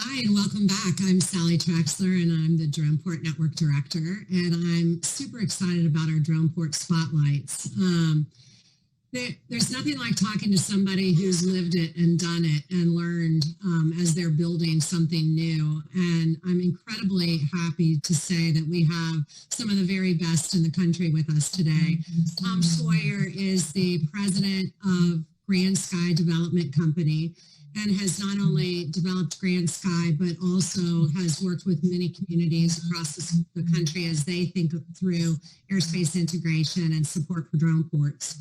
Hi, and welcome back. I'm Sally Traxler, and I'm the Droneport Network Director, and I'm super excited about our Droneport spotlights. There's nothing like talking to somebody who's lived it and done it and learned as they're building something new. And I'm incredibly happy to say that we have some of the very best in the country with us today. Tom Sawyer is the president of Grand Sky Development Company, and has not only developed Grand Sky, but also has worked with many communities across the country as they think through airspace integration and support for Droneports.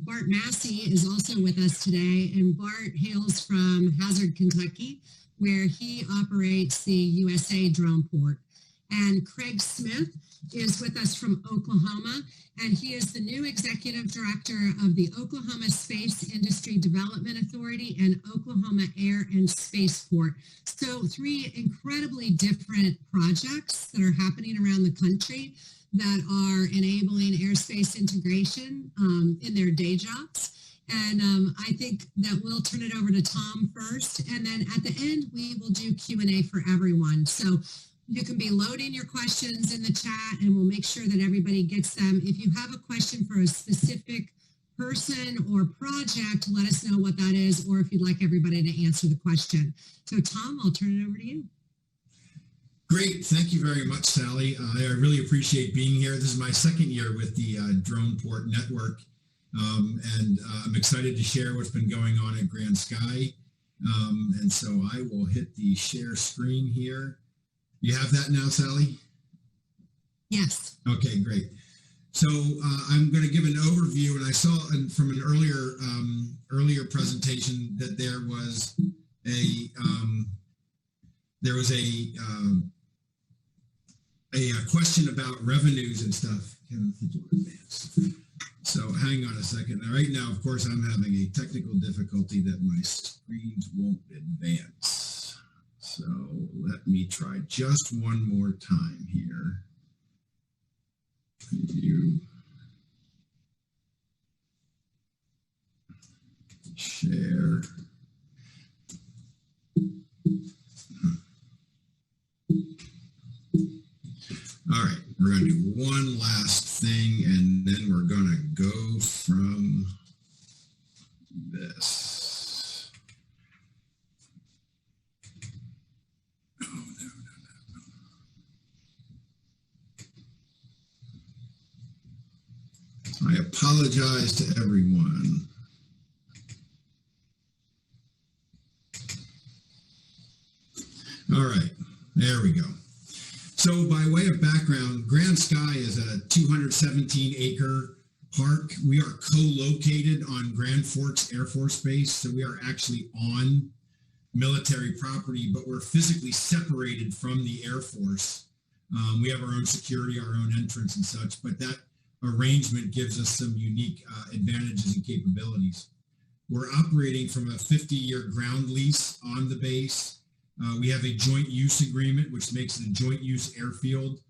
Bart Massey is also with us today, and Bart hails from Hazard, Kentucky, where he operates the USA Droneport. And Craig Smith is with us from Oklahoma, and he is the new executive director of the Oklahoma Space Industry Development Authority and Oklahoma Air and Spaceport. So 3 incredibly different projects that are happening around the country that are enabling airspace integration in their day jobs. And I think that we'll turn it over to Tom first, and then at the end we will do Q&A for everyone. So you can be loading your questions in the chat, and we'll make sure that everybody gets them. If you have a question for a specific person or project, let us know what that is, or if you'd like everybody to answer the question. So Tom, I'll turn it over to you. Great. Thank you very much, Sally. I really appreciate being here. This is my second year with the Droneport Network, and I'm excited to share what's been going on at Grand Sky. And so I will hit the share screen here. You have that now, Sally? Yes. Okay, great. So I'm going to give an overview, and I saw from an earlier presentation that there was a question about revenues and stuff. So hang on a second. Now, right now, of course, I'm having a technical difficulty that my screens won't advance. So let me try just one more time here. Preview. Share. All right, we're going to do one last thing, and then we're going to go from this. I apologize to everyone. All right, there we go. So by way of background, Grand Sky is a 217-acre park. We are co-located on Grand Forks Air Force Base, so we are actually on military property, but we're physically separated from the Air Force. We have our own security, our own entrance and such, but that arrangement gives us some unique advantages and capabilities. We're operating from a 50-year ground lease on the base. We have a joint use agreement, which makes it a joint use airfield,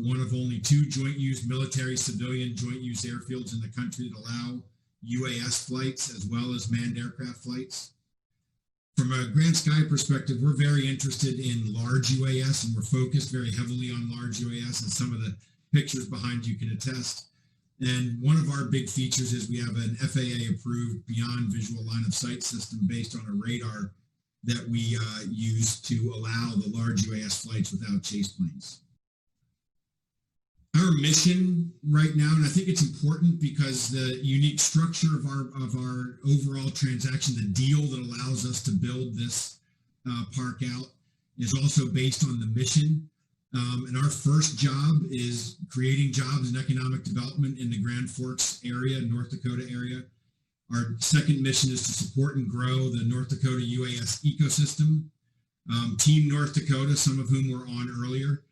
one of only 2 joint use military civilian joint use airfields in the country that allow UAS flights as well as manned aircraft flights. From a Grand Sky perspective, we're very interested in large UAS, and we're focused very heavily on large UAS, and some of the pictures behind you can attest. And one of our big features is we have an FAA approved beyond visual line of sight system based on a radar that we use to allow the large UAS flights without chase planes. Our mission right now, and I think it's important because the unique structure of our overall transaction, the deal that allows us to build this park out, is also based on the mission. And our first job is creating jobs and economic development in the Grand Forks area, North Dakota area. Our second mission is to support and grow the North Dakota UAS ecosystem. Team North Dakota, some of whom were on earlier.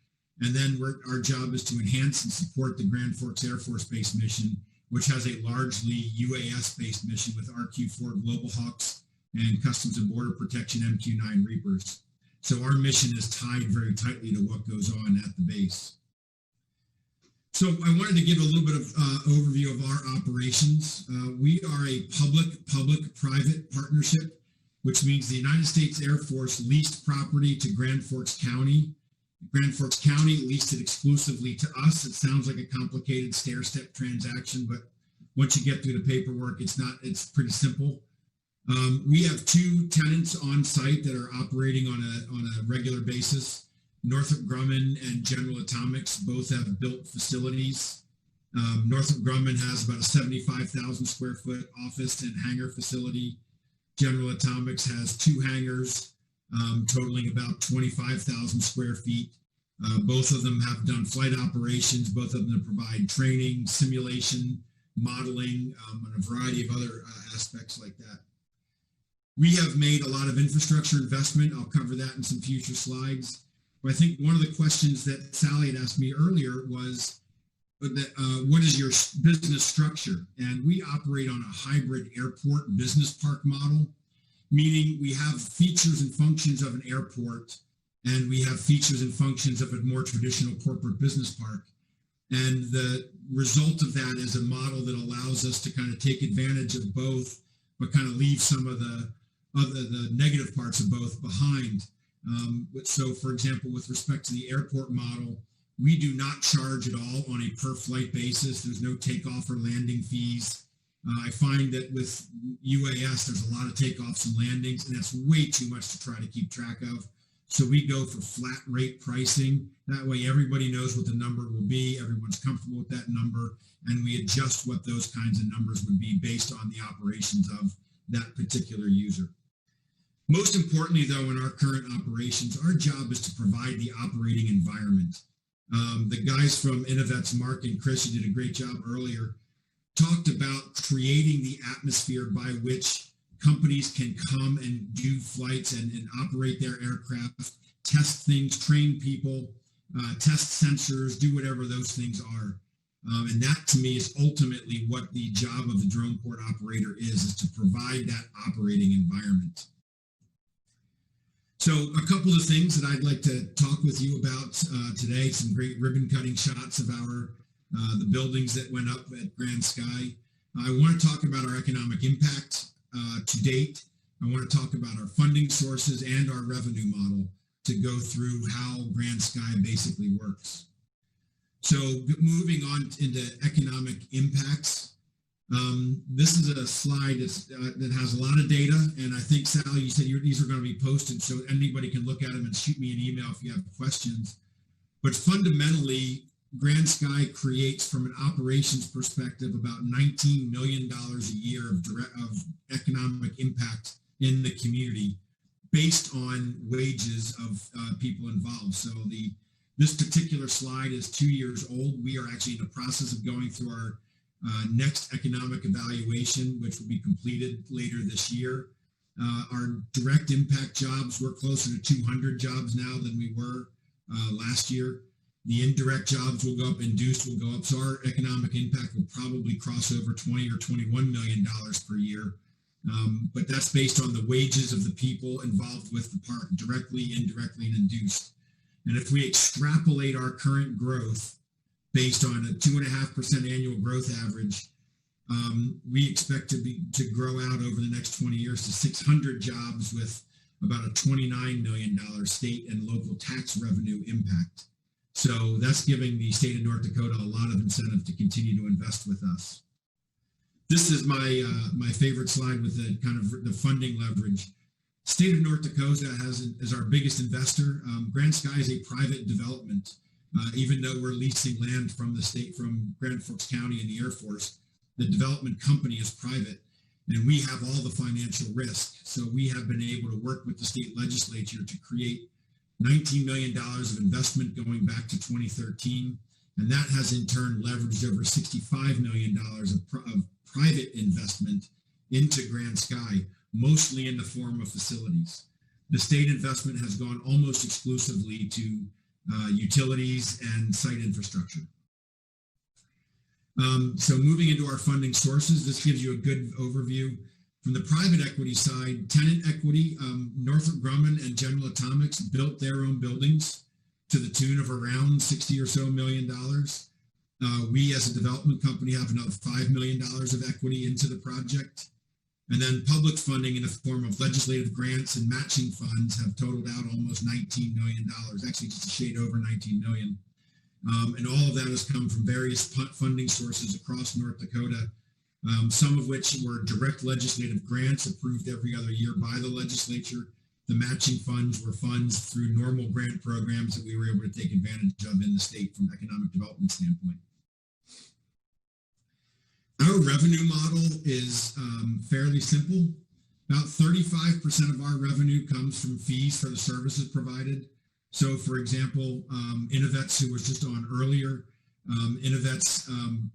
And then our job is to enhance and support the Grand Forks Air Force Base mission, which has a largely UAS-based mission with RQ-4 Global Hawks and Customs and Border Protection MQ-9 Reapers. So our mission is tied very tightly to what goes on at the base. So I wanted to give a little bit of overview of our operations. We are a public-private partnership. which means the United States Air Force leased property to Grand Forks County. Grand Forks County leased it exclusively to us. It sounds like a complicated stair-step transaction, but once you get through the paperwork, it's pretty simple. We have two tenants on site that are operating on a regular basis. Northrop Grumman and General Atomics both have built facilities. Northrop Grumman has about a 75,000 square foot office and hangar facility. General Atomics has two hangars totaling about 25,000 square feet. Both of them have done flight operations. Both of them provide training, simulation, modeling, and a variety of other aspects like that. We have made a lot of infrastructure investment. I'll cover that in some future slides. But I think one of the questions that Sally had asked me earlier was, what is your business structure? And we operate on a hybrid airport business park model, meaning we have features and functions of an airport, and we have features and functions of a more traditional corporate business park. And the result of that is a model that allows us to kind of take advantage of both, but kind of leave some of the negative parts of both behind. So for example, with respect to the airport model, we do not charge at all on a per flight basis. There's no takeoff or landing fees. I find that with UAS, there's a lot of takeoffs and landings, and that's way too much to try to keep track of. So we go for flat rate pricing. That way everybody knows what the number will be. Everyone's comfortable with that number, and we adjust what those kinds of numbers would be based on the operations of that particular user. Most importantly, though, in our current operations, our job is to provide the operating environment. The guys from Innovet's, Mark and Chris, who did a great job earlier, talked about creating the atmosphere by which companies can come and do flights and operate their aircraft, test things, train people, test sensors, do whatever those things are. And that, to me, is ultimately what the job of the Droneport operator is to provide that operating environment. So a couple of things that I'd like to talk with you about today, some great ribbon cutting shots of the buildings that went up at Grand Sky. I want to talk about our economic impact to date. I want to talk about our funding sources and our revenue model to go through how Grand Sky basically works. So moving on into economic impacts. This is a slide that has a lot of data, and I think, Sally, you said these are going to be posted so anybody can look at them and shoot me an email if you have questions. But fundamentally, Grand Sky creates, from an operations perspective, about $19 million a year of economic impact in the community based on wages of people involved. So this particular slide is 2 years old. We are actually in the process of going through our next economic evaluation, which will be completed later this year. Our direct impact jobs, we're closer to 200 jobs now than we were last year. The indirect jobs will go up, induced will go up. So our economic impact will probably cross over $20 or $21 million per year. But that's based on the wages of the people involved with the park, directly, indirectly, and induced. And if we extrapolate our current growth based on a 2.5% annual growth average, we expect to grow out over the next 20 years to 600 jobs with about a $29 million state and local tax revenue impact. So that's giving the state of North Dakota a lot of incentive to continue to invest with us. This is my favorite slide with the kind of the funding leverage. State of North Dakota is our biggest investor. Grand Sky is a private development. Even though we're leasing land from the state, from Grand Forks County and the Air Force, the development company is private, and we have all the financial risk. So we have been able to work with the state legislature to create $19 million of investment going back to 2013, and that has in turn leveraged over $65 million of private investment into Grand Sky, mostly in the form of facilities. The state investment has gone almost exclusively to utilities and site infrastructure. So moving into our funding sources, this gives you a good overview. From the private equity side, tenant equity, Northrop Grumman and General Atomics built their own buildings to the tune of around $60 or so million. We as a development company have another $5 million of equity into the project. And then public funding in the form of legislative grants and matching funds have totaled out almost $19 million, actually just a shade over 19 million. And all of that has come from various funding sources across North Dakota, some of which were direct legislative grants approved every other year by the legislature. The matching funds were funds through normal grant programs that we were able to take advantage of in the state from an economic development standpoint. Our revenue model is fairly simple. About 35% of our revenue comes from fees for the services provided. So, for example, Innovets, who was just on earlier, Innovets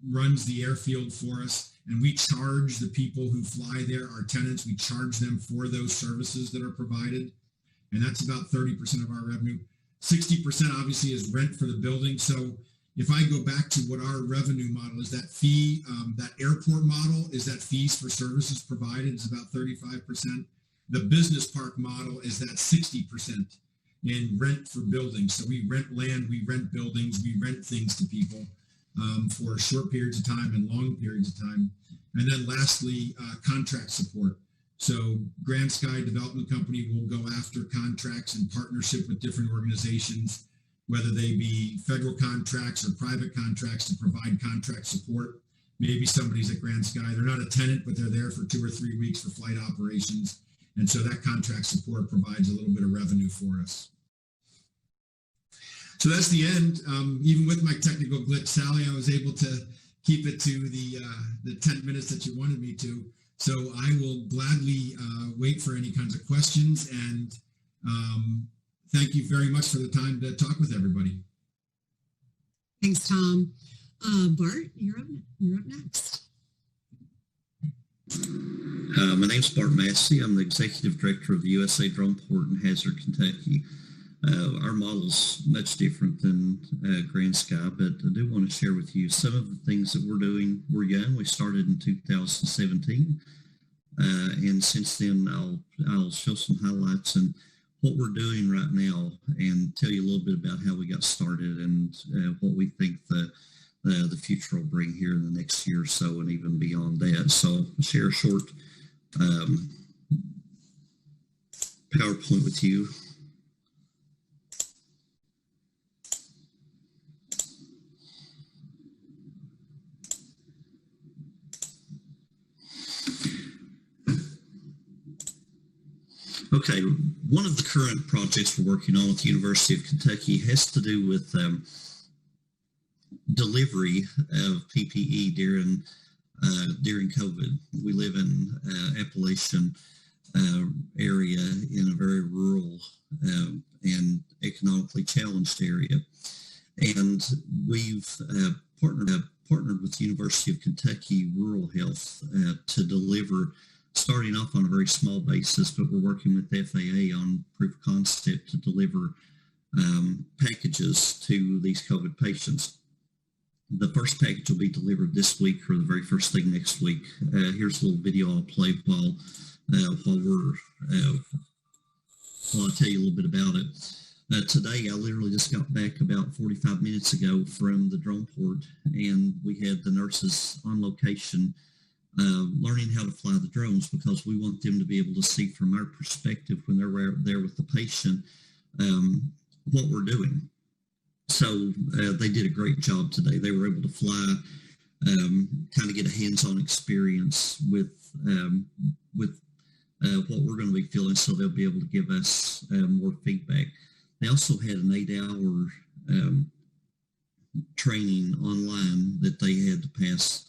runs the airfield for us, and we charge the people who fly there, our tenants, we charge them for those services that are provided, and that's about 30% of our revenue. 60% obviously is rent for the building. So if I go back to what our revenue model is, that fee, that airport model is that fees for services provided is about 35%. The business park model is that 60% in rent for buildings. So we rent land, we rent buildings, we rent things to people for short periods of time and long periods of time. And then lastly, contract support. So Grand Sky Development Company will go after contracts in partnership with different organizations, whether they be federal contracts or private contracts, to provide contract support. Maybe somebody's at Grand Sky, they're not a tenant, but they're there for 2 or 3 weeks for flight operations. And so that contract support provides a little bit of revenue for us. So that's the end. Even with my technical glitch, Sally, I was able to keep it to the 10 minutes that you wanted me to. So I will gladly wait for any kinds of questions, and thank you very much for the time to talk with everybody. Thanks, Tom. Bart, you're up next. My name's Bart Massey. I'm the Executive Director of the USA Droneport in Hazard, Kentucky. Our model's much different than Grand Sky, but I do want to share with you some of the things that we're doing. We're young. We started in 2017, and since then I'll show some highlights and what we're doing right now, and tell you a little bit about how we got started and what we think the future will bring here in the next year or so, and even beyond that. So I'll share a short PowerPoint with you. Okay, one of the current projects we're working on with the University of Kentucky has to do with delivery of PPE during COVID. We live in Appalachian area in a very rural and economically challenged area, and we've partnered with the University of Kentucky Rural Health to deliver, starting off on a very small basis, but we're working with the FAA on proof of concept to deliver packages to these COVID patients. The first package will be delivered this week, or the very first thing next week. Here's a little video I'll play while I tell you a little bit about it. Today, I literally just got back about 45 minutes ago from the Droneport, and we had the nurses on location learning how to fly the drones, because we want them to be able to see from our perspective when they're there with the patient what we're doing. So they did a great job today. They were able to fly, kind of get a hands-on experience with what we're going to be feeling, so they'll be able to give us more feedback. They also had an 8-hour training online that they had to pass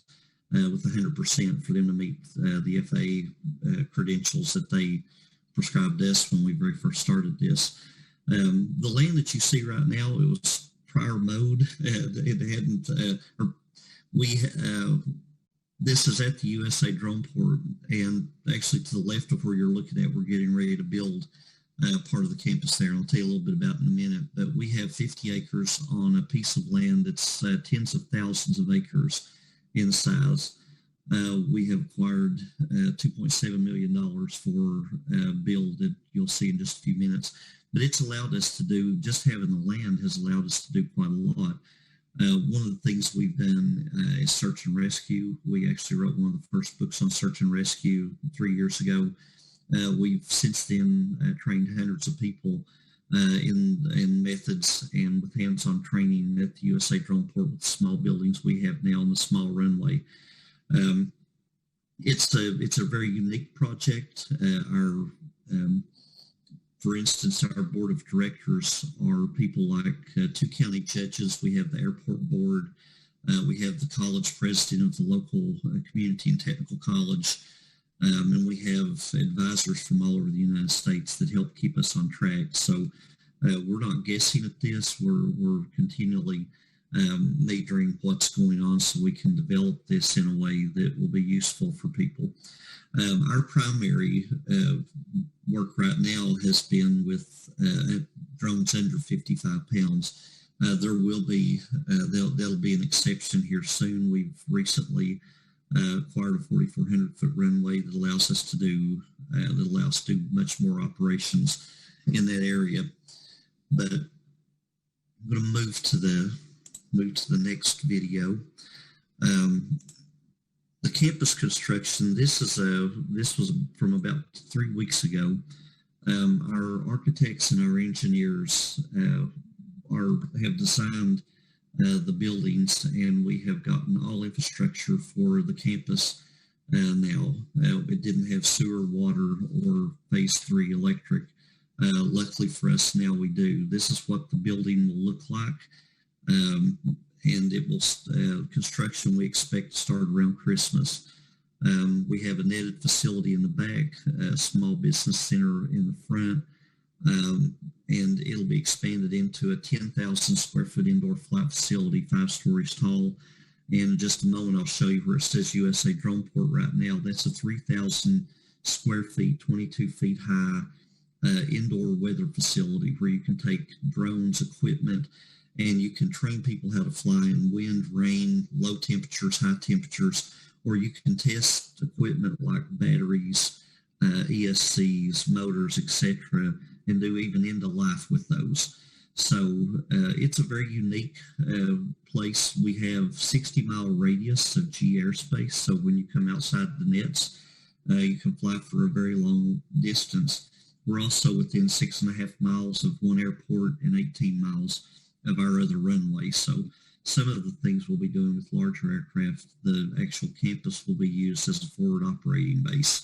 with 100% for them to meet the FAA credentials that they prescribed us when we very first started this. The land that you see right now, it was prior mode. It hadn't. This is at the USA Droneport, and actually to the left of where you're looking at, we're getting ready to build part of the campus there. And I'll tell you a little bit about it in a minute. But we have 50 acres on a piece of land that's tens of thousands of acres in size. We have acquired $2.7 million for build that you'll see in just a few minutes. But it's allowed us to do, just having the land has allowed us to do quite a lot. One of the things we've done is search and rescue. We actually wrote one of the first books on search and rescue 3 years ago. We've since then trained hundreds of people in methods and with hands-on training at the USA Droneport with the small buildings we have now on the small runway. It's a very unique project. For instance, our board of directors are people like 2 county judges. We have the airport board. We have the college president of the local community and technical college. And we have advisors from all over the United States that help keep us on track. So we're not guessing at this. We're continually measuring what's going on so we can develop this in a way that will be useful for people. Our primary work right now has been with drones under 55 pounds. There will be, there'll be an exception here soon. We've recently acquired a 4,400 foot runway that allows us to do much more operations in that area. But I'm going to move to the next video. The campus construction. This was from about 3 weeks ago. Our architects and our engineers have designed the buildings, and we have gotten all infrastructure for the campus now. It didn't have sewer, water, or phase 3 electric. Luckily for us, now we do. This is what the building will look like. And it will construction we expect to start around Christmas. We have a netted facility in the back, a small business center in the front, and it'll be expanded into a 10,000 square foot indoor flight facility, 5 stories tall. And in just a moment, I'll show you where it says USA Droneport right now. That's a 3,000 square feet, 22 feet high indoor weather facility where you can take drones, equipment, and you can train people how to fly in wind, rain, low temperatures, high temperatures, or you can test equipment like batteries, ESCs, motors, etc., and do even end of life with those. So it's a very unique place. We have 60-mile radius of G airspace, so when you come outside the nets, you can fly for a very long distance. We're also within 6.5 miles of one airport and 18 miles of our other runway. So some of the things we'll be doing with larger aircraft, the actual campus will be used as a forward operating base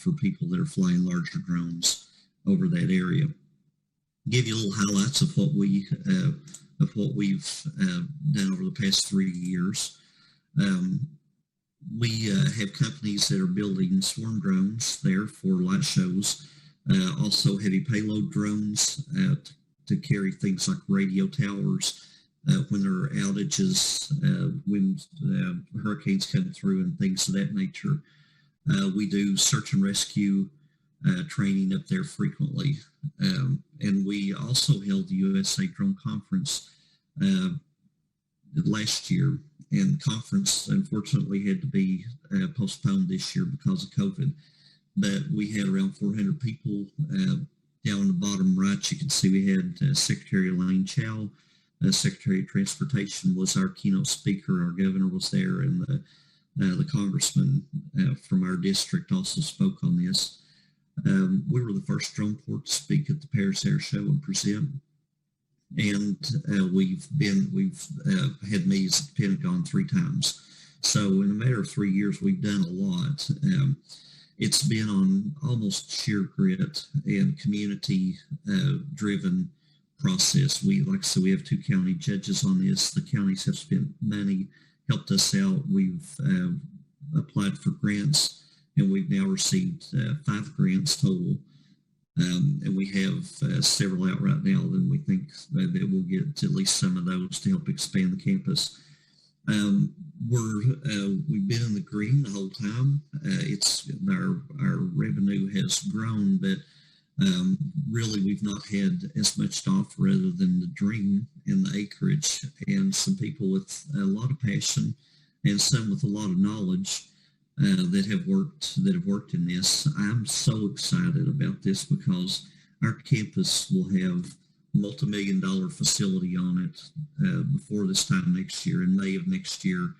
for people that are flying larger drones over that area. Give you little highlights of what we've done over the past 3 years. We have companies that are building swarm drones there for light shows, also heavy payload drones to carry things like radio towers when there are outages, when hurricanes come through and things of that nature. We do search and rescue training up there frequently. And we also held the USA Drone Conference last year, and conference unfortunately had to be postponed this year because of COVID. But we had around 400 people. Down on the bottom right, you can see we had Secretary Elaine Chao. Secretary of Transportation was our keynote speaker. Our governor was there, and the congressman from our district also spoke on this. We were the first Droneport to speak at the Paris Air Show and present. And we've had meetings at the Pentagon 3 times. So in a matter of 3 years, we've done a lot. It's been on almost sheer grit and community driven process. Like I said, we have 2 county judges on this. The counties have spent money, helped us out. We've applied for grants, and we've now received 5 grants total. And we have several out right now, and we think that we'll get at least some of those to help expand the campus. We've been in the green the whole time. It's our revenue has grown, but really we've not had as much to offer other than the dream and the acreage, and some people with a lot of passion and some with a lot of knowledge that have worked in this. I'm so excited about this because our campus will have multi-million-dollar facility on it before this time next year. In May of next year,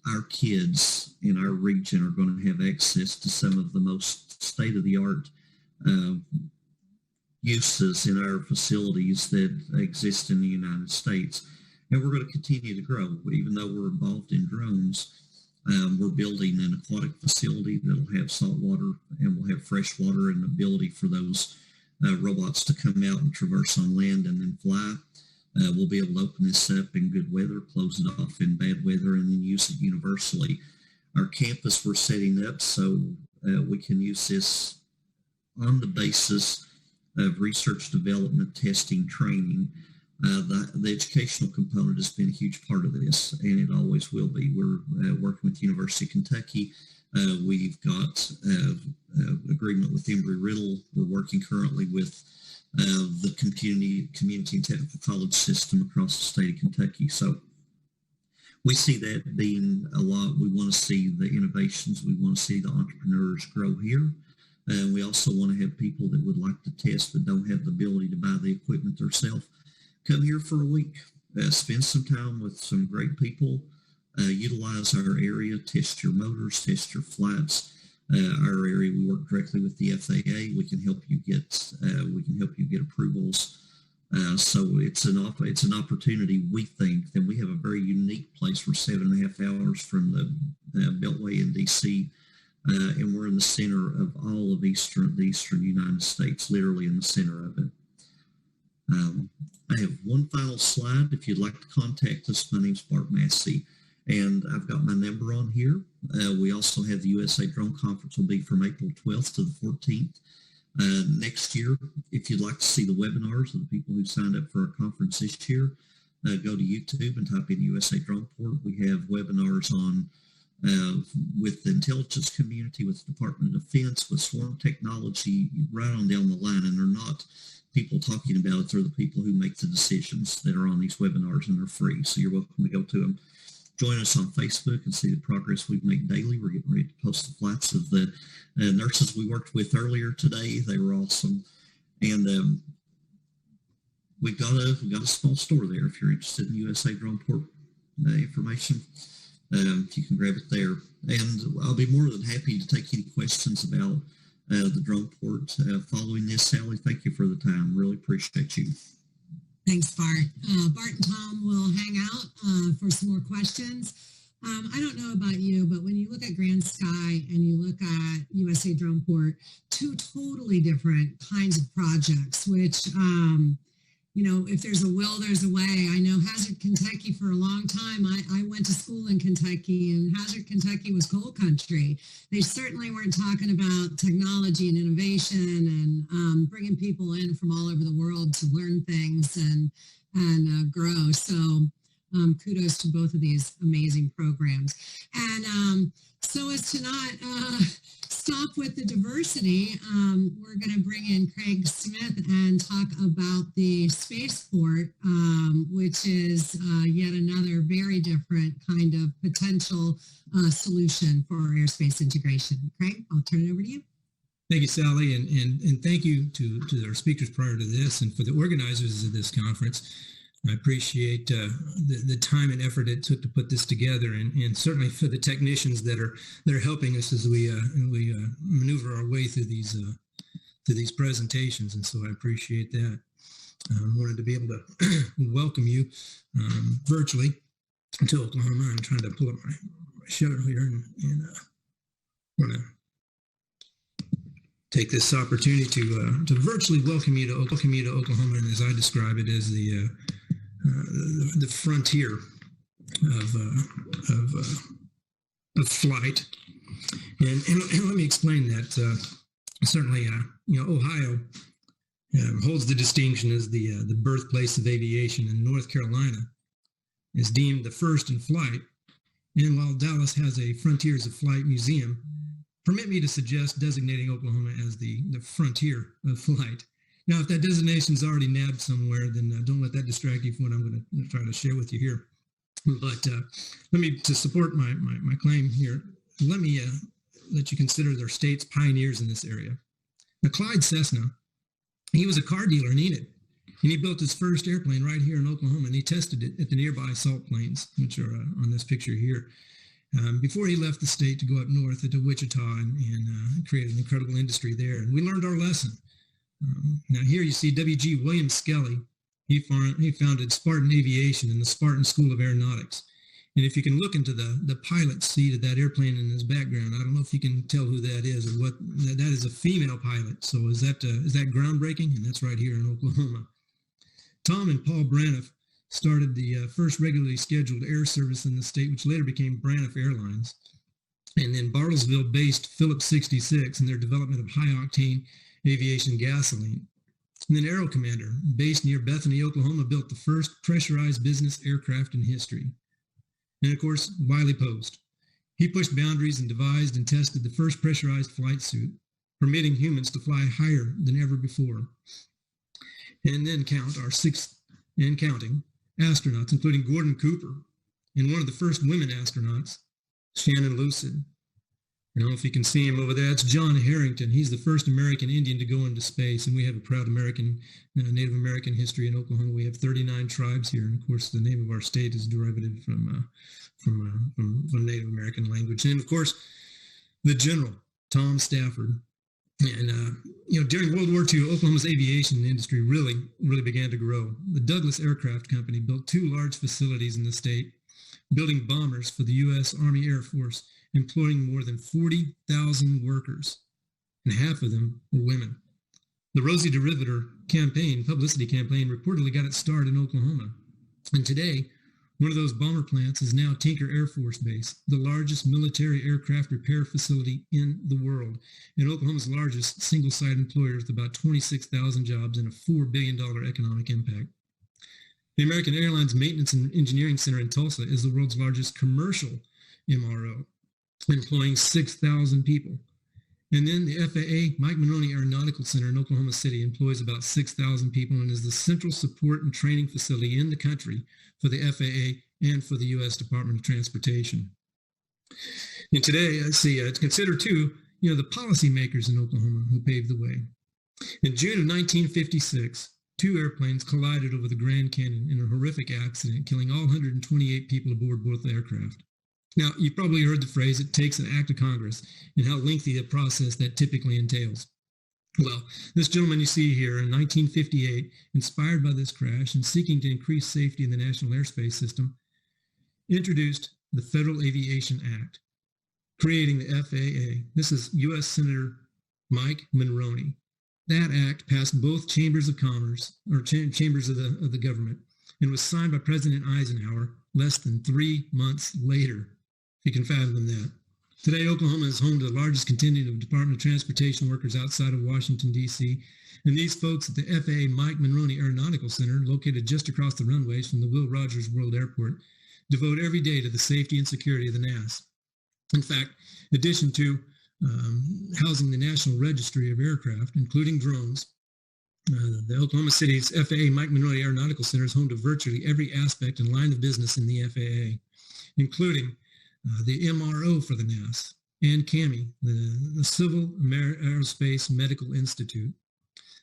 our kids in our region are going to have access to some of the most state-of-the-art uses in our facilities that exist in the United States. And we're going to continue to grow. Even though we're involved in drones, we're building an aquatic facility that'll have salt water and we'll have fresh water and the ability for those robots to come out and traverse on land and then fly. We'll be able to open this up in good weather, close it off in bad weather, and then use it universally. Our campus we're setting up so we can use this on the basis of research, development, testing, training. The educational component has been a huge part of this, and it always will be. We're working with the University of Kentucky. We've got agreement with Embry-Riddle. We're working currently with the community and technical college system across the state of Kentucky. So we see that being a lot. We want to see the innovations. We want to see the entrepreneurs grow here. And we also want to have people that would like to test but don't have the ability to buy the equipment themselves come here for a week, spend some time with some great people, utilize our area, test your motors, test your flights. Our area, we work directly with the FAA. We can help you get approvals. So it's an opportunity. We think that we have a very unique place. We're 7.5 hours from the Beltway in DC, and we're in the center of all of the eastern United States, literally in the center of it. I have one final slide. If you'd like to contact us, my name's Bart Massey, and I've got my number on here. We also have the USA Drone Conference will be from April 12th to the 14th. Next year, if you'd like to see the webinars of the people who signed up for our conference this year, go to YouTube and type in USA Droneport. We have webinars on with the intelligence community, with the Department of Defense, with swarm technology, right on down the line. And they're not people talking about it. They're the people who make the decisions that are on these webinars, and they're free. So you're welcome to go to them. Join us on Facebook and see the progress we make daily. We're getting ready to post the flights of the nurses we worked with earlier today. They were awesome. And we've got a small store there. If you're interested in USA Droneport information, you can grab it there. And I'll be more than happy to take any questions about the Droneport following this. Sally, thank you for the time. Really appreciate you. Thanks, Bart. Bart and Tom will hang out for some more questions. I don't know about you, but when you look at Grand Sky and you look at USA Droneport, two totally different kinds of projects, which, if there's a will, there's a way. I know Hazard, Kentucky for a long time. I went to school in Kentucky, and Hazard, Kentucky was coal country. They certainly weren't talking about technology and innovation and bringing people in from all over the world to learn things and grow. So kudos to both of these amazing programs. And so as to not stop with the diversity, we're going to bring in Craig Smith and talk about the spaceport, which is yet another very different kind of potential solution for airspace integration. Craig, I'll turn it over to you. Thank you, Sally, and thank you to our speakers prior to this and for the organizers of this conference. I appreciate the time and effort it took to put this together, and certainly for the technicians that are helping us as we maneuver our way through these presentations. And so I appreciate that. I wanted to be able to welcome you virtually to Oklahoma. I'm trying to pull up my show here, and want to take this opportunity to virtually welcome you to Oklahoma, and as I describe it, as the frontier of flight. And let me explain that. Certainly, Ohio holds the distinction as the birthplace of aviation, and North Carolina is deemed the first in flight. And while Dallas has a Frontiers of Flight museum, permit me to suggest designating Oklahoma as the frontier of flight. Now, if that designation is already nabbed somewhere, then don't let that distract you from what I'm going to try to share with you here. But to support my claim here, let me let you consider their state's pioneers in this area. Now, Clyde Cessna, he was a car dealer in Enid, And he built his first airplane right here in Oklahoma, and he tested it at the nearby salt plains, which are on this picture here, before he left the state to go up north to Wichita and create an incredible industry there. And we learned our lesson. Now here you see W.G. William Skelly. He founded Spartan Aviation and the Spartan School of Aeronautics. And if you can look into the pilot's seat of that airplane in his background, I don't know if you can tell who that is or what. That is a female pilot. So is that groundbreaking? And that's right here in Oklahoma. Tom and Paul Braniff started the first regularly scheduled air service in the state, which later became Braniff Airlines. And then Bartlesville-based Phillips 66 in their development of high-octane aviation gasoline. And then Aero Commander, based near Bethany, Oklahoma, built the first pressurized business aircraft in history. And of course, Wiley Post. He pushed boundaries and devised and tested the first pressurized flight suit, permitting humans to fly higher than ever before. And then count our six and counting astronauts, including Gordon Cooper, and one of the first women astronauts, Shannon Lucid. I don't know if you can see him over there. That's John Harrington. He's the first American Indian to go into space, and we have a proud Native American history in Oklahoma. We have 39 tribes here, and of course, the name of our state is derivative from Native American language. And of course, the General Tom Stafford. And during World War II, Oklahoma's aviation industry really began to grow. The Douglas Aircraft Company built 2 large facilities in the state, building bombers for the U.S. Army Air Force, employing more than 40,000 workers, and half of them were women. The Rosie DeRiveter publicity campaign, reportedly got its start in Oklahoma. And today, one of those bomber plants is now Tinker Air Force Base, the largest military aircraft repair facility in the world, and Oklahoma's largest single-site employer with about 26,000 jobs and a $4 billion economic impact. The American Airlines Maintenance and Engineering Center in Tulsa is the world's largest commercial MRO, employing 6,000 people. And then the FAA Mike Monroney Aeronautical Center in Oklahoma City employs about 6,000 people and is the central support and training facility in the country for the FAA and for the U.S. Department of Transportation. And today, it's considered too, the policymakers in Oklahoma who paved the way. In June of 1956, 2 airplanes collided over the Grand Canyon in a horrific accident, killing all 128 people aboard both aircraft. Now, you've probably heard the phrase, it takes an act of Congress, and how lengthy a process that typically entails. Well, this gentleman you see here in 1958, inspired by this crash and seeking to increase safety in the National Airspace System, introduced the Federal Aviation Act, creating the FAA. This is U.S. Senator Mike Monroney. That act passed both chambers of commerce, or chambers of the government, and was signed by President Eisenhower less than 3 months later. If you can fathom that. Today, Oklahoma is home to the largest contingent of Department of Transportation workers outside of Washington, D.C., and these folks at the FAA Mike Monroney Aeronautical Center, located just across the runways from the Will Rogers World Airport, devote every day to the safety and security of the NAS. In fact, in addition to housing the National Registry of Aircraft, including drones, the Oklahoma City's FAA Mike Monroney Aeronautical Center is home to virtually every aspect and line of business in the FAA, including the MRO for the NAS, and CAMI, the Civil Aerospace Medical Institute.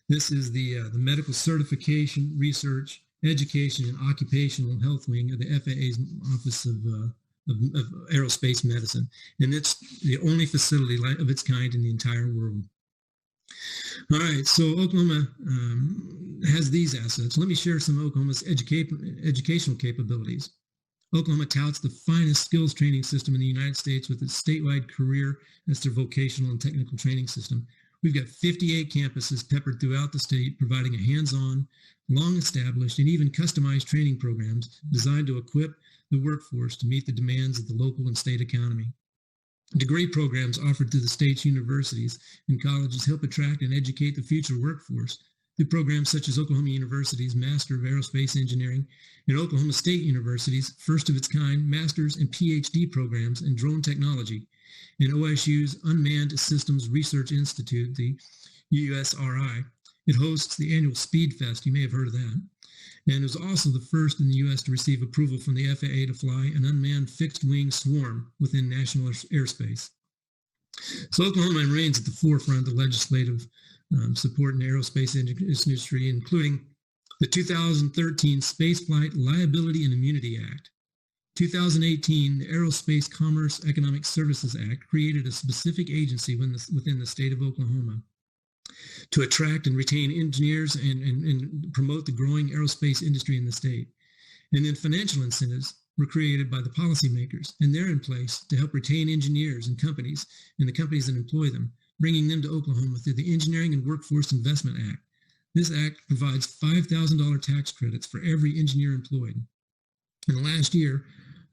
This is the medical certification, research, education, and occupational health wing of the FAA's Office of Aerospace Medicine, and it's the only facility of its kind in the entire world. All right, so Oklahoma has these assets. Let me share some of Oklahoma's educational capabilities. Oklahoma touts the finest skills training system in the United States with its statewide career, that's their vocational and technical training system. We've got 58 campuses peppered throughout the state, providing a hands-on, long-established, and even customized training programs designed to equip the workforce to meet the demands of the local and state economy. Degree programs offered through the state's universities and colleges help attract and educate the future workforce through programs such as Oklahoma University's Master of Aerospace Engineering and Oklahoma State University's first of its kind Master's and PhD programs in drone technology, and OSU's Unmanned Systems Research Institute, the USRI. It hosts the annual Speed Fest. You may have heard of that. And is also the first in the U.S. to receive approval from the FAA to fly an unmanned fixed-wing swarm within national airspace. So Oklahoma remains at the forefront of the legislative support in the aerospace industry, including the 2013 Spaceflight Liability and Immunity Act. 2018, the Aerospace Commerce Economic Services Act created a specific agency within the state of Oklahoma to attract and retain engineers and promote the growing aerospace industry in the state. And then financial incentives were created by the policymakers, and they're in place to help retain engineers and the companies that employ them, bringing them to Oklahoma through the Engineering and Workforce Investment Act. This act provides $5,000 tax credits for every engineer employed. And last year,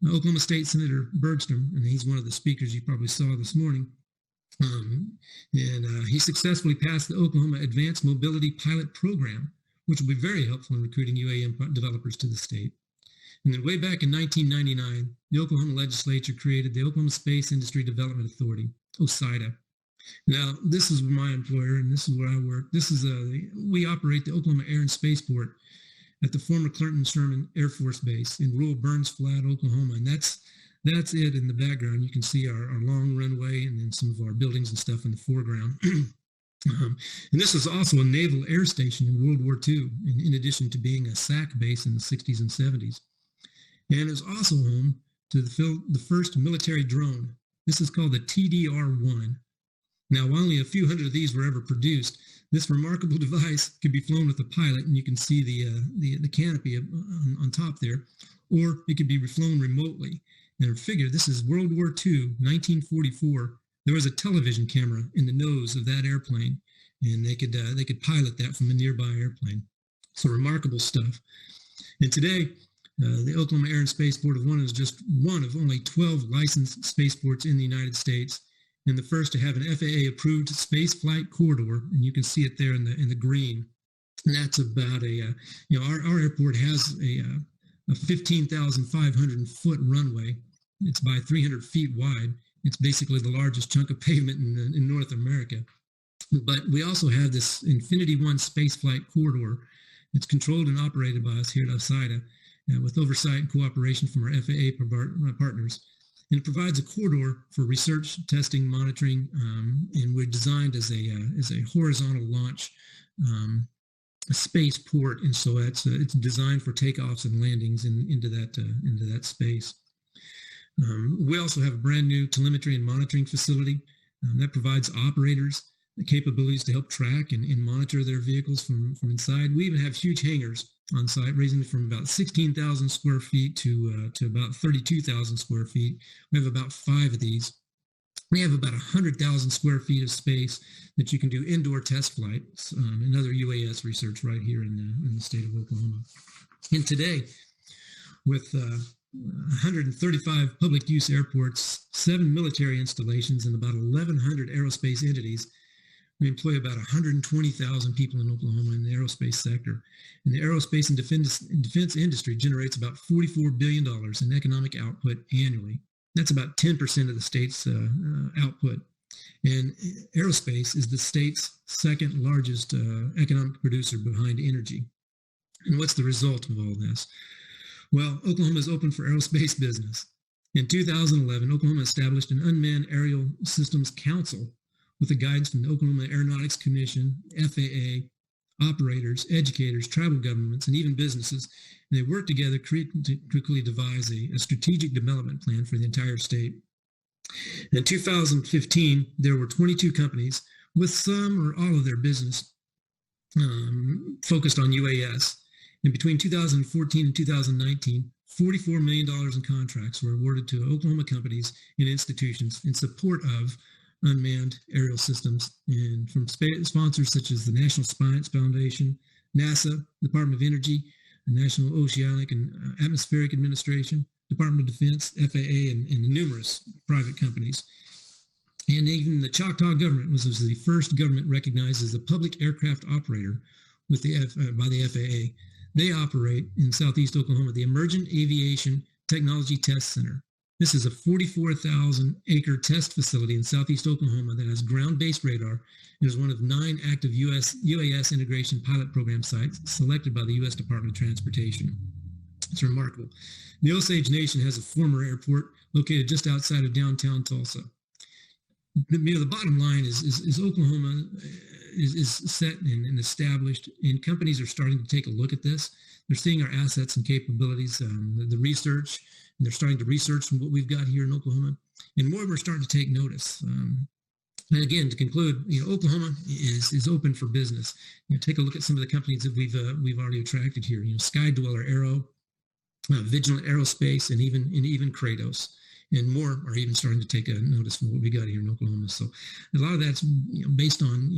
Oklahoma State Senator Bergstrom, and he's one of the speakers you probably saw this morning, he successfully passed the Oklahoma Advanced Mobility Pilot Program, which will be very helpful in recruiting UAM developers to the state. And then way back in 1999, the Oklahoma legislature created the Oklahoma Space Industry Development Authority, OSIDA. Now, this is my employer, and this is where I work. We operate the Oklahoma Air Spaceport at the former Clinton Sherman Air Force Base in rural Burns Flat, Oklahoma. And that's it in the background. You can see our long runway and then some of our buildings and stuff in the foreground. And this was also a naval air station in World War II, in addition to being a SAC base in the 60s and 70s. And it's also home to the first military drone. This is called the TDR-1. Now, while only a few hundred of these were ever produced, this remarkable device could be flown with a pilot, and you can see the canopy on top there, or it could be flown remotely. And figure, this is World War II, 1944. There was a television camera in the nose of that airplane, and they could pilot that from a nearby airplane. So remarkable stuff. And today, the Oklahoma Air and Spaceport is just one of only 12 licensed spaceports in the United States, and the first to have an FAA-approved space flight corridor, and you can see it there in the green. And that's about our airport has a 15,500 foot runway. It's by 300 feet wide. It's basically the largest chunk of pavement in North America. But we also have this Infinity One spaceflight corridor. It's controlled and operated by us here at OSIDA with oversight and cooperation from our FAA partners. And it provides a corridor for research, testing, monitoring, and we're designed as a horizontal launch spaceport, and so it's designed for takeoffs and landings into that space. We also have a brand new telemetry and monitoring facility that provides operators the capabilities to help track and monitor their vehicles from inside. We even have huge hangars on site, ranging from about 16,000 square feet to about 32,000 square feet. We have about 5 of these. We have about 100,000 square feet of space that you can do indoor test flights and other UAS research right here in the state of Oklahoma. And today, with 135 public use airports, 7 military installations, and about 1,100 aerospace entities, we employ about 120,000 people in Oklahoma in the aerospace sector. And the aerospace and defense industry generates about $44 billion in economic output annually. That's about 10% of the state's output. And aerospace is the state's second largest economic producer behind energy. And what's the result of all this? Well, Oklahoma is open for aerospace business. In 2011, Oklahoma established an Unmanned Aerial Systems Council with the guidance from the Oklahoma Aeronautics Commission, FAA, operators, educators, tribal governments, and even businesses. And they work together to quickly devise a strategic development plan for the entire state. In 2015, there were 22 companies with some or all of their business focused on UAS. And between 2014 and 2019, $44 million in contracts were awarded to Oklahoma companies and institutions in support of unmanned aerial systems, and from sponsors such as the National Science Foundation, NASA, Department of Energy, the National Oceanic and Atmospheric Administration, Department of Defense, FAA, and numerous private companies. And even the Choctaw government was the first government recognized as a public aircraft operator by the FAA. They operate in southeast Oklahoma the Emergent Aviation Technology Test Center. This is a 44,000-acre test facility in southeast Oklahoma that has ground-based radar and is one of 9 active UAS integration pilot program sites selected by the U.S. Department of Transportation. It's remarkable. The Osage Nation has a former airport located just outside of downtown Tulsa. The bottom line is Oklahoma is set and established, and companies are starting to take a look at this. They're seeing our assets and capabilities, the research, and they're starting to research what we've got here in Oklahoma, and more are starting to take notice. And again, to conclude, Oklahoma is open for business. Take a look at some of the companies that we've already attracted here. Sky Dweller Aero, Vigilant Aerospace, and even Kratos, and more are even starting to take a notice from what we got here in Oklahoma. So a lot of that's based on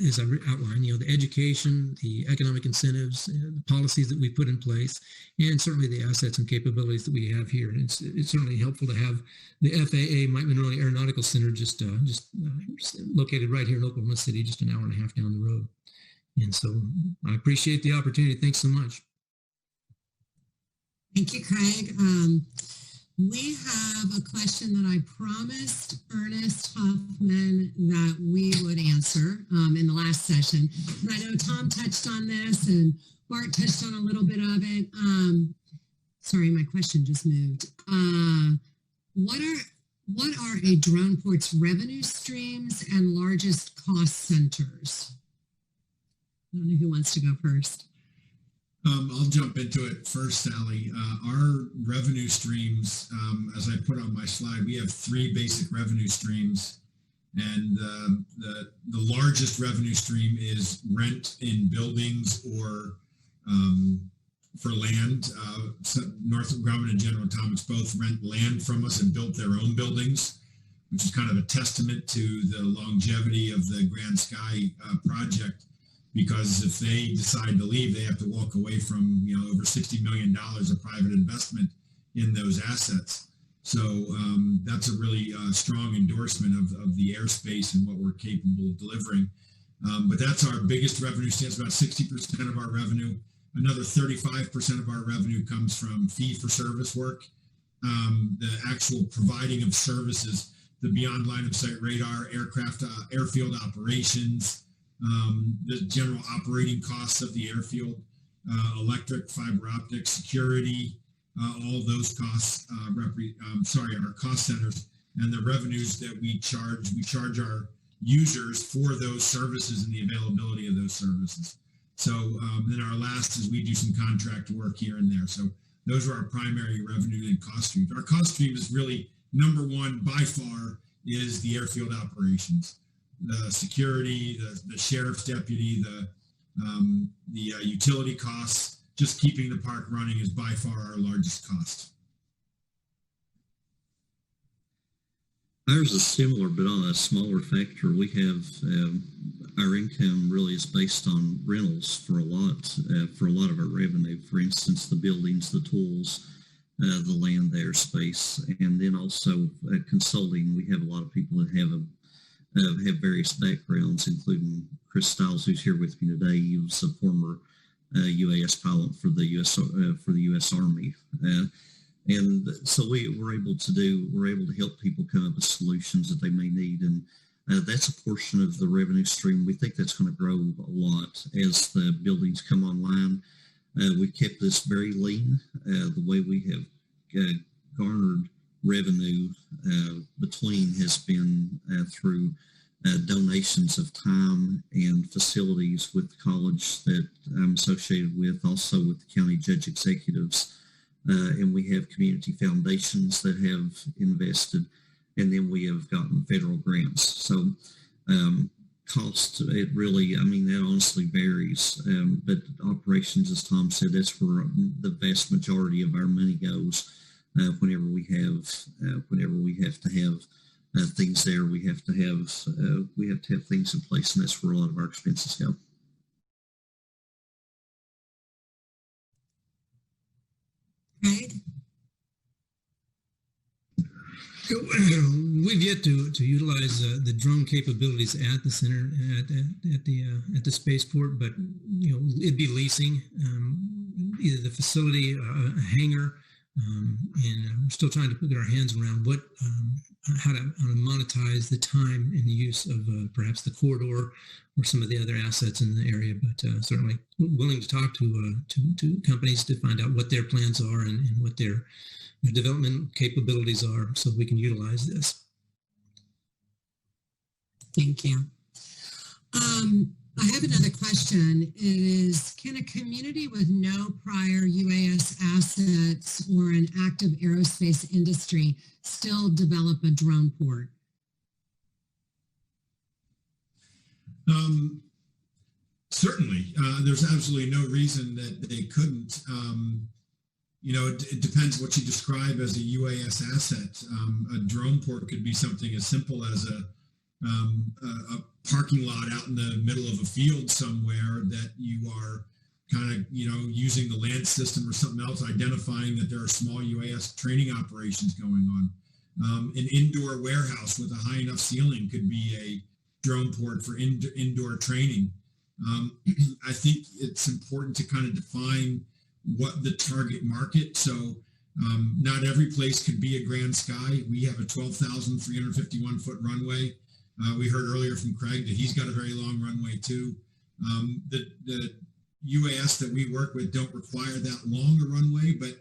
as I outlined, the education, the economic incentives, the policies that we put in place, and certainly the assets and capabilities that we have here. It's certainly helpful to have the FAA Mike Monroe Aeronautical Center just located right here in Oklahoma City, just an hour and a half down the road. And so I appreciate the opportunity. Thanks so much. Thank you, Craig. We have a question that I promised Ernest Hoffman that we would answer in the last session. And I know Tom touched on this and Bart touched on a little bit of it. Sorry, my question just moved. What are a Droneport's revenue streams and largest cost centers? I don't know who wants to go first. I'll jump into it first, Sally. Our revenue streams, as I put on my slide, we have 3 basic revenue streams, and the largest revenue stream is rent in buildings or for land. Northrop Grumman and General Atomics both rent land from us and built their own buildings, which is kind of a testament to the longevity of the Grand Sky project. Because if they decide to leave, they have to walk away from over $60 million of private investment in those assets. So that's a really strong endorsement of the airspace and what we're capable of delivering. But that's our biggest revenue stream. It's about 60% of our revenue. Another 35% of our revenue comes from fee-for-service work. The actual providing of services, the beyond line of sight radar, aircraft, airfield operations, the general operating costs of the airfield, electric, fiber optic, security, all those costs our cost centers, and the revenues that we charge our users for those services and the availability of those services. So then our last is we do some contract work here and there. So those are our primary revenue and cost streams. Our cost stream is really number one by far is the airfield operations. The security, the sheriff's deputy, the utility costs, just keeping the park running is by far our largest cost. Ours is similar, but on a smaller factor. We have our income really is based on rentals for a lot of our revenue. For instance, the buildings, the tools, the land, the airspace, and then also consulting. We have a lot of people that have various backgrounds, including Chris Stiles, who's here with me today. He was a former UAS pilot for the U.S. Army, and so we're able to help people come up with solutions that they may need, and that's a portion of the revenue stream. We think that's going to grow a lot as the buildings come online. We kept this very lean. The way we have garnered revenue between has been through donations of time and facilities with the college that I'm associated with, also with the county judge executives, and we have community foundations that have invested, and then we have gotten federal grants. So cost, it really, that honestly varies, but operations, as Tom said, that's where the vast majority of our money goes. Whenever we have to have things there, we have to have things in place, and that's where a lot of our expenses go. Craig? We've yet to utilize the drone capabilities at the center at the spaceport, but it'd be leasing either the facility, a hangar. And we're still trying to put our hands around how to monetize the time and the use of perhaps the corridor or some of the other assets in the area. But certainly willing to talk to companies to find out what their plans are and what their development capabilities are, so we can utilize this. Thank you. I have another question. It is, can a community with no prior UAS assets or an active aerospace industry still develop a drone port? Certainly. There's absolutely no reason that they couldn't. It depends what you describe as a UAS asset. A drone port could be something as simple as a parking lot out in the middle of a field somewhere that you are kind of, using the land system or something else, identifying that there are small UAS training operations going on. An indoor warehouse with a high enough ceiling could be a drone port for indoor training. I think it's important to kind of define what the target market. So not every place could be a Grand Sky. We have a 12,351 foot runway. We heard earlier from Craig that he's got a very long runway too. The UAS that we work with don't require that long a runway, but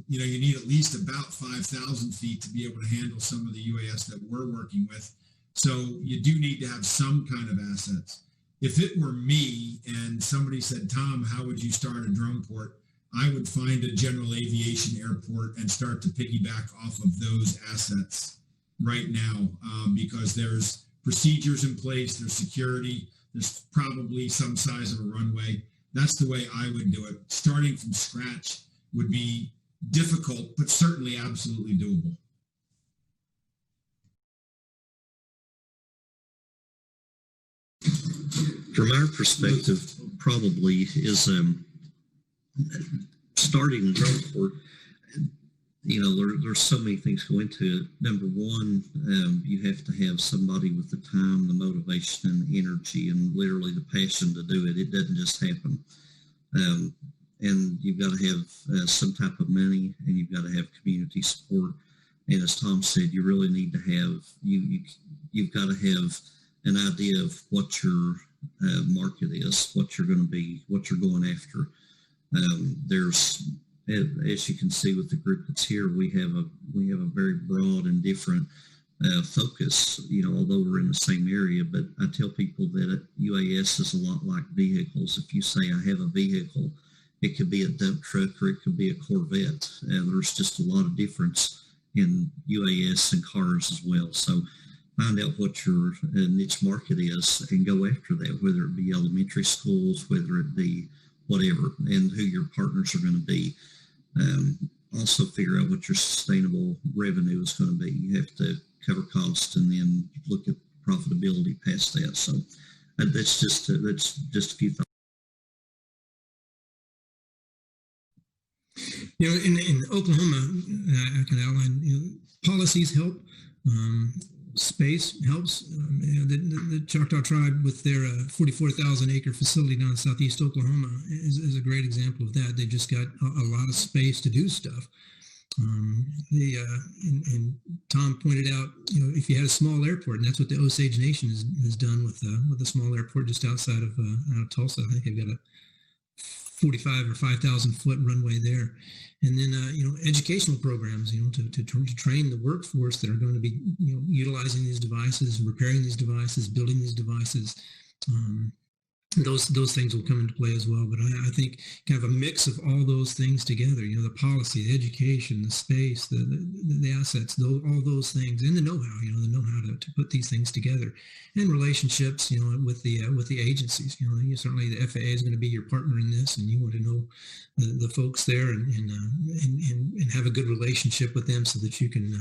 you need at least about 5,000 feet to be able to handle some of the UAS that we're working with. So you do need to have some kind of assets. If it were me and somebody said, Tom, how would you start a drone port? I would find a general aviation airport and start to piggyback off of those assets right now, because there's procedures in place, there's security, there's probably some size of a runway. That's the way I would do it. Starting from scratch would be difficult, but certainly absolutely doable. From our perspective, probably is starting Droneport. There's so many things go into it. Number one, you have to have somebody with the time, the motivation, and the energy, and literally the passion to do it. It doesn't just happen. And you've got to have some type of money, and you've got to have community support. And as Tom said, you really need to have you've got to have an idea of what your market is, what you're going to be, what you're going after. There's, as you can see with the group that's here, we have a very broad and different focus. Although we're in the same area, but I tell people that UAS is a lot like vehicles. If you say I have a vehicle, it could be a dump truck or it could be a Corvette. There's just a lot of difference in UAS and cars as well. So find out what your niche market is and go after that, whether it be elementary schools, whether it be whatever, and who your partners are going to be. Also figure out what your sustainable revenue is going to be. You have to cover costs and then look at profitability past that. So that's just a few thoughts. In Oklahoma, I can outline, policies help. Space helps. The Choctaw tribe with their 44,000 acre facility down in southeast Oklahoma is a great example of that. They just got a lot of space to do stuff. And Tom pointed out, if you had a small airport, and that's what the Osage Nation has done with a small airport just outside of Tulsa. I think they've got a 45 or 5,000 foot runway there. And then, educational programs, to train the workforce that are going to be, utilizing these devices, repairing these devices, building these devices. Those things will come into play as well. But I think kind of a mix of all those things together, the policy, the education, the space, the assets, all those things, and the know-how, the know-how to put these things together, and relationships, with the agencies. Certainly the FAA is going to be your partner in this, and you want to know the folks there and have a good relationship with them so that you can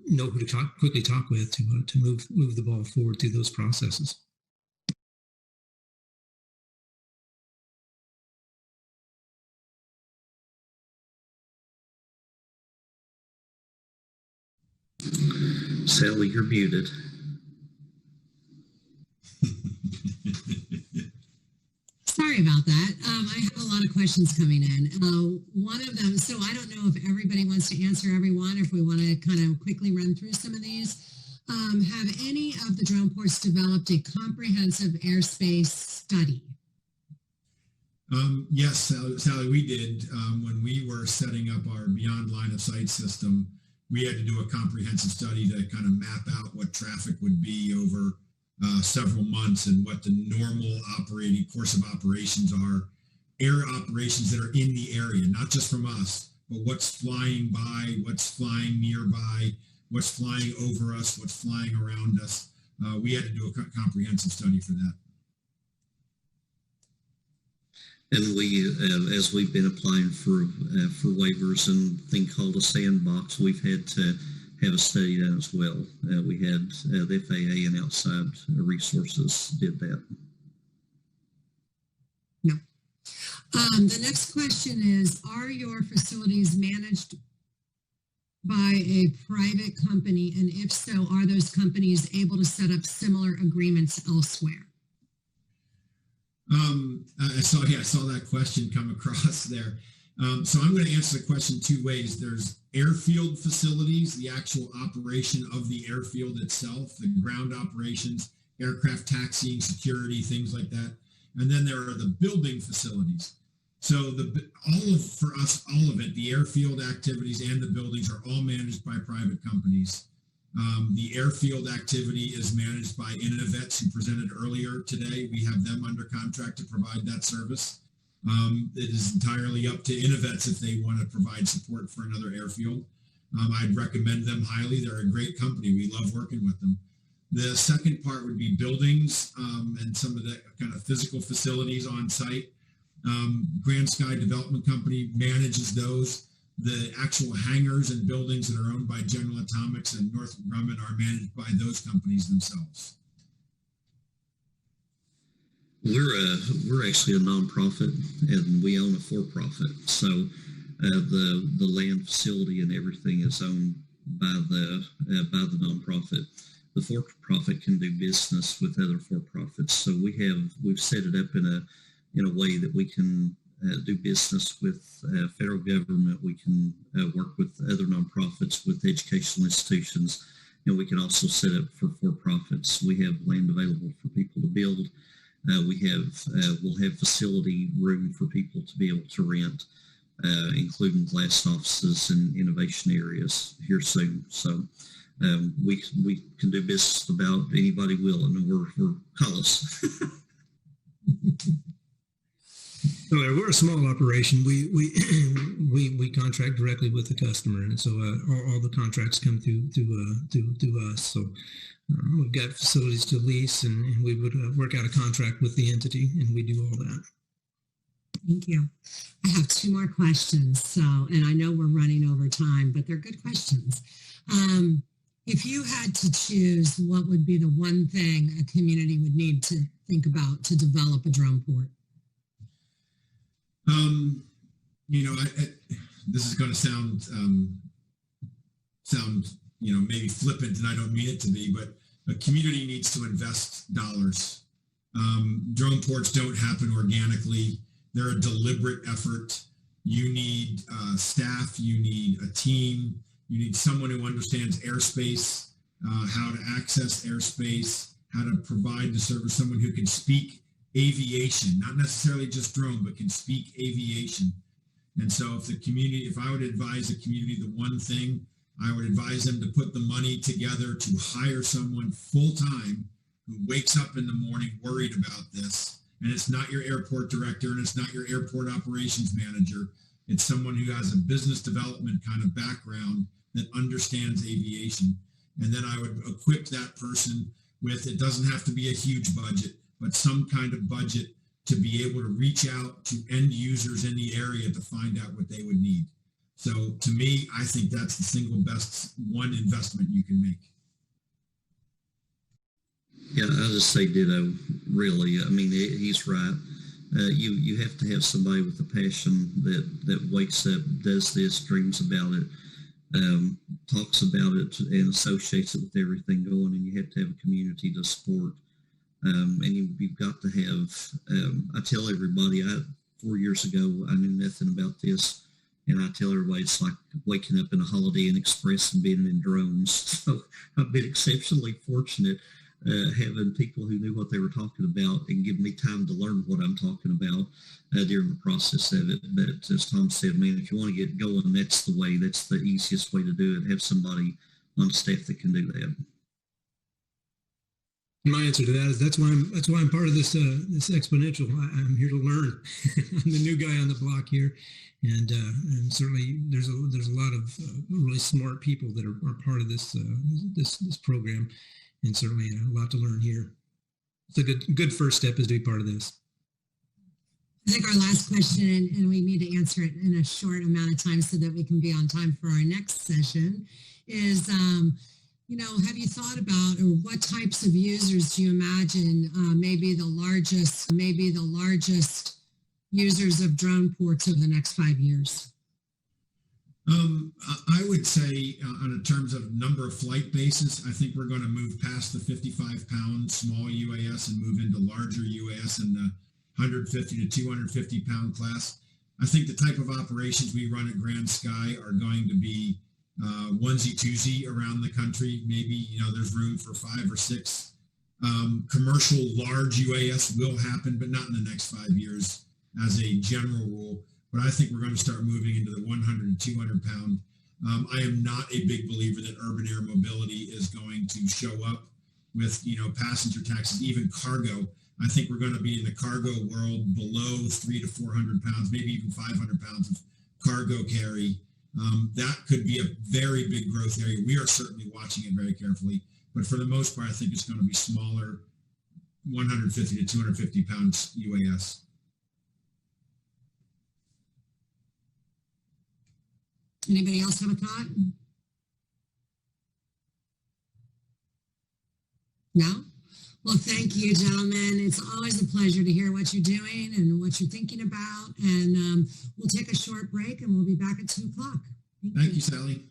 know who to quickly talk with to move the ball forward through those processes. Sally, you're muted. Sorry about that. I have a lot of questions coming in. One of them, so I don't know if everybody wants to answer everyone, or if we want to kind of quickly run through some of these. Have any of the Droneports developed a comprehensive airspace study? Yes, Sally, we did. When we were setting up our beyond line of sight system, we had to do a comprehensive study to kind of map out what traffic would be over several months and what the normal operating course of operations are, air operations that are in the area, not just from us, but what's flying by, what's flying nearby, what's flying over us, what's flying around us. We had to do a comprehensive study for that. And we, as we've been applying for waivers and thing called a sandbox, we've had to have a study done as well. We had the FAA and outside resources did that. No. The next question is, are your facilities managed by a private company? And if so, are those companies able to set up similar agreements elsewhere? I saw that question come across there. So I'm going to answer the question two ways. There's airfield facilities, the actual operation of the airfield itself, the ground operations, aircraft taxiing, security, things like that. And then there are the building facilities. So for us, all of it, the airfield activities and the buildings are all managed by private companies. The airfield activity is managed by Innovets, who presented earlier today. We have them under contract to provide that service. It is entirely up to Innovets if they want to provide support for another airfield. I'd recommend them highly. They're a great company. We love working with them. The second part would be buildings and some of the kind of physical facilities on site. Grand Sky Development Company manages those. The actual hangars and buildings that are owned by General Atomics and Northrop Grumman are managed by those companies themselves. We're actually a nonprofit, and we own a for-profit. So the land, facility, and everything is owned by the nonprofit. The for-profit can do business with other for-profits. So we've set it up in a way that we can do business with federal government. We can work with other nonprofits, with educational institutions, and we can also set up for for-profits. We have land available for people to build. We'll have facility room for people to be able to rent, including glass offices and innovation areas here soon. So we can do business about anybody willing, and we're call us. So we're a small operation. We contract directly with the customer, and so all the contracts come through us. So we've got facilities to lease, and we would work out a contract with the entity, and we do all that. Thank you. I have two more questions. So, and I know we're running over time, but they're good questions. If you had to choose, what would be the one thing a community would need to think about to develop a drone port? This is going to sound maybe flippant, and I don't mean it to be, but a community needs to invest dollars. Drone ports don't happen organically. They're a deliberate effort. You need staff. You need a team. You need someone who understands airspace, how to access airspace, how to provide the service, someone who can speak aviation, not necessarily just drone, but can speak aviation. And so if I would advise a community the one thing, I would advise them to put the money together to hire someone full-time who wakes up in the morning worried about this. And it's not your airport director, and it's not your airport operations manager. It's someone who has a business development kind of background that understands aviation. And then I would equip that person with, it doesn't have to be a huge budget, but some kind of budget to be able to reach out to end users in the area to find out what they would need. So to me, I think that's the single best one investment you can make. Yeah, I'll just say ditto, really. I mean, he's right. You have to have somebody with a passion that wakes up, does this, dreams about it, talks about it, and associates it with everything going, and you have to have a community to support. And you've got to have, I tell everybody, 4 years ago, I knew nothing about this. And I tell everybody it's like waking up in a Holiday Inn Express and being in drones. So I've been exceptionally fortunate having people who knew what they were talking about and give me time to learn what I'm talking about during the process of it. But as Tom said, man, if you want to get going, that's the way. That's the easiest way to do it. Have somebody on staff that can do that. My answer to that is that's why I'm part of this this exponential. I'm here to learn. I'm the new guy on the block here, and certainly there's a lot of really smart people that are part of this this program, and certainly a lot to learn here. It's a good first step is to be part of this. I think our last question, and we need to answer it in a short amount of time so that we can be on time for our next session, is, you know, have you thought about, or what types of users do you imagine maybe the largest users of Droneports over the next 5 years? I would say on a terms of number of flight bases, I think we're going to move past the 55-pound small UAS and move into larger UAS in the 150 to 250 pound class. I think the type of operations we run at Grand Sky are going to be onesie twosie around the country. Maybe, you know, there's room for 5 or 6 commercial large UAS will happen, but not in the next 5 years as a general rule. But I think we're going to start moving into the 100 to 200 pound. I am not a big believer that urban air mobility is going to show up with, you know, passenger taxis, even cargo. I think we're going to be in the cargo world below 300 to 400 pounds, maybe even 500 pounds of cargo carry. That could be a very big growth area. We are certainly watching it very carefully, but for the most part, I think it's going to be smaller, 150 to 250 pounds UAS. Anybody else have a thought? No? Well, thank you, gentlemen. It's always a pleasure to hear what you're doing and what you're thinking about. And we'll take a short break and we'll be back at 2 o'clock. Thank you, Sally.